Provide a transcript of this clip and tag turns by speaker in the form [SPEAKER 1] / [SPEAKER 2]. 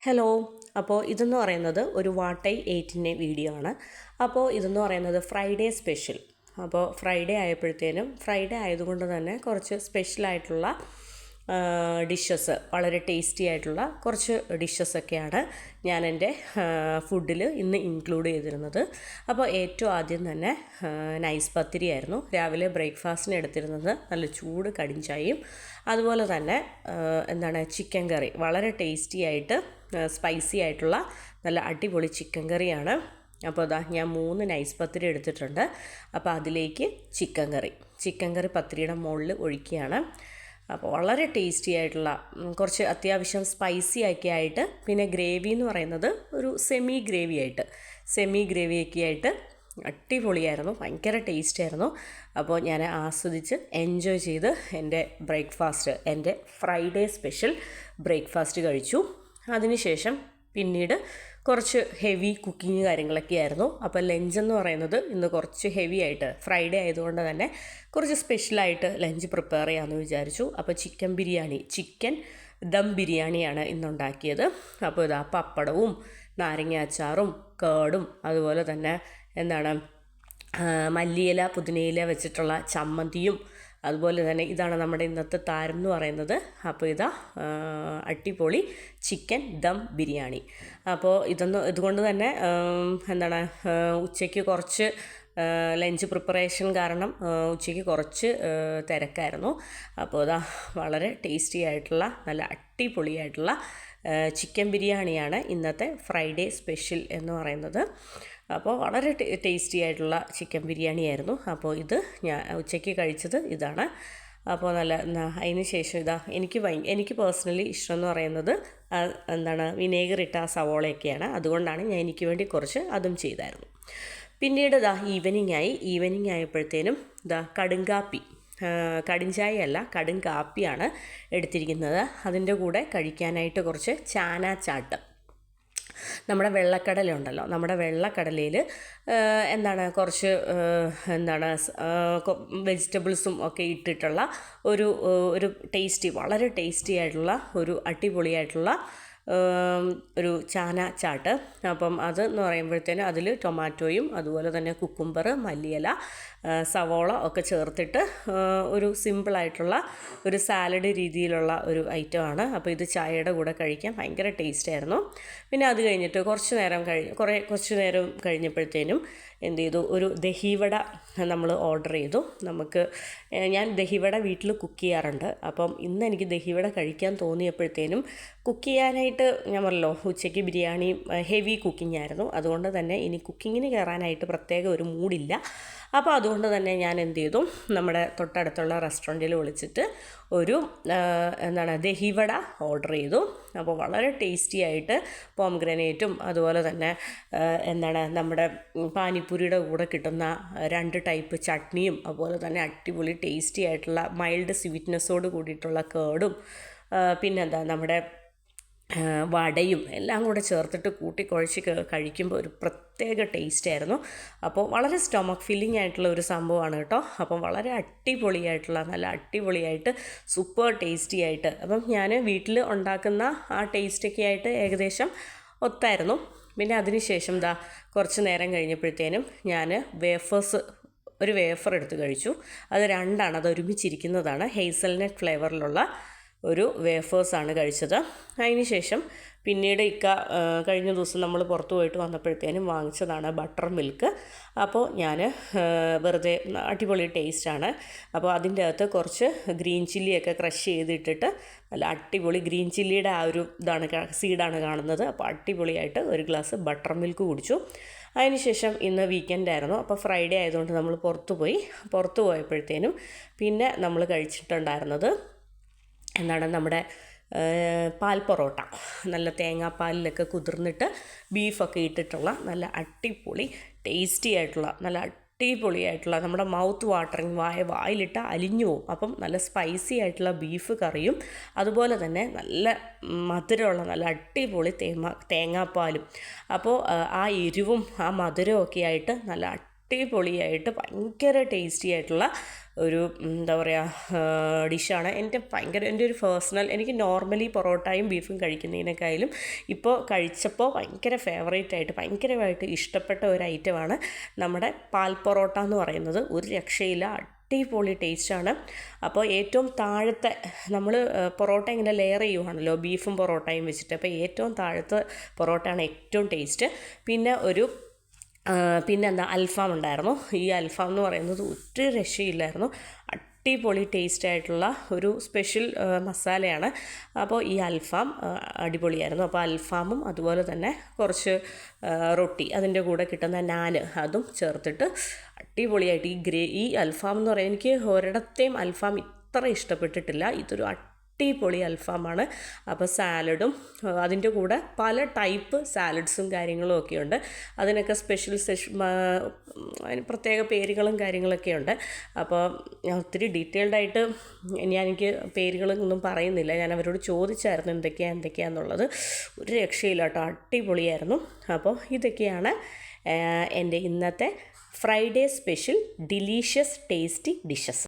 [SPEAKER 1] Hello. അപ്പോൾ ഇതെന്ന് പറയുന്നത് ഒരു വാട്ടൈ 8ൻ്റെ വീഡിയോ ആണ്. അപ്പോൾ ഇതെന്ന് പറയുന്നത് ഫ്രൈഡേ സ്പെഷ്യൽ. അപ്പോൾ ഫ്രൈഡേ ആയതുകൊണ്ട് തന്നെ കുറച്ച് സ്പെഷ്യലായിട്ടുള്ള ഡിഷസ്, വളരെ ടേസ്റ്റി ആയിട്ടുള്ള കുറച്ച് ഡിഷസൊക്കെയാണ് ഞാൻ എൻ്റെ ഫുഡിൽ ഇന്ന് ഇൻക്ലൂഡ് ചെയ്തിരുന്നത്. അപ്പോൾ ഏറ്റവും ആദ്യം തന്നെ നൈസ് പത്തിരി ആയിരുന്നു. രാവിലെ ബ്രേക്ക്ഫാസ്റ്റിന് എടുത്തിരുന്നത് നല്ല ചൂട് കടിഞ്ചായും അതുപോലെ തന്നെ ചിക്കൻ കറി, വളരെ ടേസ്റ്റി ആയിട്ട് സ്പൈസി ആയിട്ടുള്ള നല്ല അടിപൊളി ചിക്കൻ കറിയാണ്. അപ്പോൾ ഞാൻ 3 നൈസ് പത്തിരി എടുത്തിട്ടുണ്ട്. അപ്പോൾ അതിലേക്ക് ചിക്കൻ കറി പത്തിരിയുടെ മുകളിൽ ഒഴിക്കുകയാണ്. അപ്പോൾ വളരെ ടേസ്റ്റി ആയിട്ടുള്ള കുറച്ച് അത്യാവശ്യം സ്പൈസി ഒക്കെ ആയിട്ട്, പിന്നെ ഗ്രേവി എന്ന് പറയുന്നത് ഒരു സെമി ഗ്രേവിയൊക്കെ ആയിട്ട് അടിപൊളിയായിരുന്നു, ഭയങ്കര ടേസ്റ്റ് ആയിരുന്നു. അപ്പോൾ ഞാൻ ആസ്വദിച്ച് എൻജോയ് ചെയ്ത് എൻ്റെ ഫ്രൈഡേ സ്പെഷ്യൽ ബ്രേക്ക്ഫാസ്റ്റ് കഴിച്ചു. അതിനുശേഷം പിന്നീട് കുറച്ച് ഹെവി കുക്കിങ് കാര്യങ്ങളൊക്കെ ആയിരുന്നു. അപ്പോൾ ലഞ്ചെന്ന് പറയുന്നത് ഇന്ന് കുറച്ച് ഹെവി ആയിട്ട്, ഫ്രൈഡേ ആയതുകൊണ്ട് തന്നെ കുറച്ച് സ്പെഷ്യലായിട്ട് ലഞ്ച് പ്രിപ്പയർ ചെയ്യാമെന്ന് വിചാരിച്ചു. അപ്പോൾ ചിക്കൻ ദം ബിരിയാണിയാണ് ഇന്നുണ്ടാക്കിയത്. അപ്പോൾ പപ്പടവും നാരങ്ങ അച്ചാറും കേടും അതുപോലെ തന്നെ മല്ലിയില പുതിനയില വെച്ചിട്ടുള്ള ചമ്മന്തിയും, അതുപോലെ തന്നെ ഇതാണ് നമ്മുടെ ഇന്നത്തെ താരം എന്ന് പറയുന്നത്. അപ്പോൾ അടിപൊളി ചിക്കൻ ദം ബിരിയാണി. അപ്പോൾ ഇതുകൊണ്ട് തന്നെ ഉച്ചയ്ക്ക് കുറച്ച് ലഞ്ച് പ്രിപ്പറേഷൻ കാരണം ഉച്ചയ്ക്ക് കുറച്ച് തിരക്കായിരുന്നു. അപ്പോൾ വളരെ ടേസ്റ്റി ആയിട്ടുള്ള നല്ല അടിപൊളിയായിട്ടുള്ള ചിക്കൻ ബിരിയാണിയാണ് ഇന്നത്തെ ഫ്രൈഡേ സ്പെഷ്യൽ എന്ന് പറയുന്നത്. അപ്പോൾ വളരെ ടേസ്റ്റി ആയിട്ടുള്ള ചിക്കൻ ബിരിയാണി ആയിരുന്നു. അപ്പോൾ ഞാൻ ഉച്ചയ്ക്ക് കഴിച്ചത് ഇതാണ്. അപ്പോൾ അതിന് ശേഷം എനിക്ക് പേഴ്സണലി ഇഷ്ടം എന്ന് പറയുന്നത് വിനേഗർ ഇട്ട സവോളയൊക്കെയാണ്. അതുകൊണ്ടാണ് ഞാൻ എനിക്ക് വേണ്ടി കുറച്ച് അതും ചെയ്തായിരുന്നു. പിന്നീട് ഈവനിങ് ആയപ്പോഴത്തേനും കടുംചായ അല്ല, കടും കാപ്പിയാണ് എടുത്തിരിക്കുന്നത്. അതിൻ്റെ കൂടെ കഴിക്കാനായിട്ട് കുറച്ച് ചാട്ട്, നമ്മുടെ വെള്ളക്കടല ഉണ്ടല്ലോ, നമ്മുടെ വെള്ളക്കടലയിൽ കുറച്ച് വെജിറ്റബിൾസും ഒക്കെ ഇട്ടിട്ടുള്ള ഒരു വളരെ ടേസ്റ്റി ആയിട്ടുള്ള ഒരു അടിപൊളിയായിട്ടുള്ള ഒരു ചാട്ട്. അപ്പം അതെന്ന് പറയുമ്പോഴത്തേനും അതിൽ ടൊമാറ്റോയും അതുപോലെ തന്നെ കുക്കുംബർ, മല്ലിയില, സവോള ഒക്കെ ചേർത്തിട്ട് ഒരു സിമ്പിളായിട്ടുള്ള ഒരു സാലഡ് രീതിയിലുള്ള ഒരു ഐറ്റമാണ്. അപ്പോൾ ഇത് ചായയുടെ കൂടെ കഴിക്കാൻ ഭയങ്കര ടേസ്റ്റായിരുന്നു. പിന്നെ അത് കഴിഞ്ഞിട്ട് കുറച്ച് നേരം കഴിഞ്ഞപ്പോഴത്തേനും ഒരു ദഹിവട നമ്മൾ ഓർഡർ ചെയ്തു. ഞാൻ ദഹിവട വീട്ടിൽ കുക്ക് ചെയ്യാറുണ്ട്. അപ്പം ഇന്ന് എനിക്ക് ദഹിവട കഴിക്കാൻ തോന്നിയപ്പോഴത്തേനും കുക്ക് ചെയ്യാനായിട്ട് ഞാൻ പറഞ്ഞല്ലോ, ഉച്ചയ്ക്ക് ബിരിയാണി ഹെവി കുക്കിംഗ് ആയിരുന്നു. അതുകൊണ്ട് തന്നെ ഇനി കുക്കിങ്ങിന് കയറാനായിട്ട് പ്രത്യേക ഒരു മൂഡില്ല. അപ്പോൾ അതുകൊണ്ട് തന്നെ ഞാൻ നമ്മുടെ തൊട്ടടുത്തുള്ള റെസ്റ്റോറൻറ്റിൽ വിളിച്ചിട്ട് ഒരു ദഹിവട ഓർഡർ ചെയ്തു. അപ്പോൾ വളരെ ടേസ്റ്റി ആയിട്ട് പോംഗ്രനേറ്റും അതുപോലെ തന്നെ നമ്മുടെ പാനിപ്പൂരിയുടെ കൂടെ കിട്ടുന്ന 2 ടൈപ്പ് ചട്നിയും, അതുപോലെ തന്നെ അടിപൊളി ടേസ്റ്റി ആയിട്ടുള്ള മൈൽഡ് സ്വീറ്റ്നെസ്സോട് കൂടിയിട്ടുള്ള കേടും, നമ്മുടെ വടയും എല്ലാം കൂടെ ചേർത്തിട്ട് കൂട്ടിക്കുഴച്ച് കഴിക്കുമ്പോൾ ഒരു പ്രത്യേക ടേസ്റ്റ് ആയിരുന്നു. അപ്പോൾ വളരെ സ്റ്റൊമക്ക് ഫില്ലിംഗ് ആയിട്ടുള്ള ഒരു സംഭവമാണ് കേട്ടോ. അപ്പം വളരെ നല്ല അടിപൊളിയായിട്ട് സൂപ്പർ ടേസ്റ്റി ആയിട്ട്, അപ്പം ഞാൻ വീട്ടിൽ ഉണ്ടാക്കുന്ന ആ ടേസ്റ്റൊക്കെ ആയിട്ട് ഏകദേശം ഒത്തായിരുന്നു. പിന്നെ അതിനുശേഷം കുറച്ച് നേരം കഴിഞ്ഞപ്പോഴത്തേനും ഞാൻ ഒരു വേഫർ എടുത്ത് കഴിച്ചു. അത് 2 അത് ഒരുമിച്ചിരിക്കുന്നതാണ്, ഹേസൽനട്ട് ഫ്ലേവറിലുള്ള ഒരു വേഫേഴ്സാണ് കഴിച്ചത്. അതിന് ശേഷം പിന്നീട് കഴിഞ്ഞ ദിവസം നമ്മൾ പുറത്ത് പോയിട്ട് വന്നപ്പോഴത്തേനും വാങ്ങിച്ചതാണ് ബട്ടർ മിൽക്ക്. അപ്പോൾ ഞാൻ വെറുതെ അടിപൊളി ടേസ്റ്റാണ്. അപ്പോൾ അതിൻ്റെ അകത്ത് കുറച്ച് ഗ്രീൻ ചില്ലിയൊക്കെ ക്രഷ് ചെയ്തിട്ടിട്ട് നല്ല അടിപൊളി ഗ്രീൻ ചില്ലിയുടെ ആ ഒരു സീഡാണ് കാണുന്നത്. അപ്പോൾ അടിപൊളിയായിട്ട് ഒരു ഗ്ലാസ് ബട്ടർ മിൽക്ക് കുടിച്ചു. അതിനുശേഷം ഇന്ന് വീക്കെൻഡായിരുന്നു. അപ്പോൾ ഫ്രൈഡേ ആയതുകൊണ്ട് നമ്മൾ പുറത്ത് പോയപ്പോഴത്തേനും പിന്നെ നമ്മൾ കഴിച്ചിട്ടുണ്ടായിരുന്നത് നമ്മുടെ പാൽ പൊറോട്ട, നല്ല തേങ്ങാപ്പാലിലൊക്കെ കുതിർന്നിട്ട് ബീഫൊക്കെ ഇട്ടിട്ടുള്ള നല്ല അടിപൊളി ടേസ്റ്റി ആയിട്ടുള്ള നമ്മുടെ മൗത്ത് വാട്ടറിങ്, വായിലിട്ട് അലിഞ്ഞു പോവും. അപ്പം നല്ല സ്പൈസി ആയിട്ടുള്ള ബീഫ് കറിയും അതുപോലെ തന്നെ നല്ല മധുരമുള്ള നല്ല അടിപൊളി തേങ്ങാപ്പാലും. അപ്പോൾ ആ എരിവും ആ മധുരവും ഒക്കെ ആയിട്ട് നല്ല അടിപൊളിയായിട്ട് ഭയങ്കര ടേസ്റ്റി ആയിട്ടുള്ള ഒരു എന്താ പറയുക ഡിഷാണ്. എൻ്റെ ഒരു പേഴ്സണൽ, എനിക്ക് നോർമലി പൊറോട്ടയും ബീഫും കഴിക്കുന്നതിനേക്കാളും ഇപ്പോൾ കഴിച്ചപ്പോൾ ഭയങ്കര ഫേവറേറ്റായിട്ട് ഭയങ്കരമായിട്ട് ഇഷ്ടപ്പെട്ട ഒരു ഐറ്റമാണ് നമ്മുടെ പാൽ പൊറോട്ട എന്ന് പറയുന്നത്. ഒരു രക്ഷയില്ല, അടിപൊളി ടേസ്റ്റാണ്. അപ്പോൾ ഏറ്റവും താഴത്തെ നമ്മൾ പൊറോട്ട ഇങ്ങനെ ലെയർ ചെയ്യുവാണല്ലോ ബീഫും പൊറോട്ടയും വെച്ചിട്ട്, അപ്പോൾ ഏറ്റവും താഴത്തെ പൊറോട്ടയാണ് ഏറ്റവും ടേസ്റ്റ്. പിന്നെന്താ അൽഫാം ഉണ്ടായിരുന്നു. ഈ അൽഫാം എന്ന് പറയുന്നത് ഒരു രക്ഷയില്ലായിരുന്നു, അടിപൊളി ടേസ്റ്റായിട്ടുള്ള ഒരു സ്പെഷ്യൽ മസാലയാണ്. അപ്പോൾ ഈ അൽഫാം അടിപൊളിയായിരുന്നു. അപ്പോൾ അൽഫാമും അതുപോലെ തന്നെ കുറച്ച് റൊട്ടി, അതിൻ്റെ കൂടെ കിട്ടുന്ന നാന് അതും ചേർത്തിട്ട് അടിപൊളിയായിട്ട് ഈ അൽഫാം എന്ന് പറയുന്നത്, എനിക്ക് ഒരിടത്തെയും അൽഫാം ഇത്ര ഇഷ്ടപ്പെട്ടിട്ടില്ല. ഇതൊരു അടിപൊളി അൽഫാമാണ്. അപ്പോൾ സാലഡും അതിൻ്റെ കൂടെ പല ടൈപ്പ് സാലഡ്സും കാര്യങ്ങളും ഒക്കെ ഉണ്ട്. അതിനൊക്കെ അതിന് പ്രത്യേക പേരുകളും കാര്യങ്ങളൊക്കെ ഉണ്ട്. അപ്പോൾ ഒത്തിരി ഡീറ്റെയിൽഡായിട്ട് എനിക്ക് പേരുകളൊന്നും പറയുന്നില്ല. ഞാൻ അവരോട് ചോദിച്ചായിരുന്നു എന്തൊക്കെയാണെന്നുള്ളത്. ഒരു രക്ഷയില്ല കേട്ടോ, അടിപൊളിയായിരുന്നു. അപ്പോൾ ഇതൊക്കെയാണ് എൻ്റെ ഇന്നത്തെ Friday special delicious tasty dishes.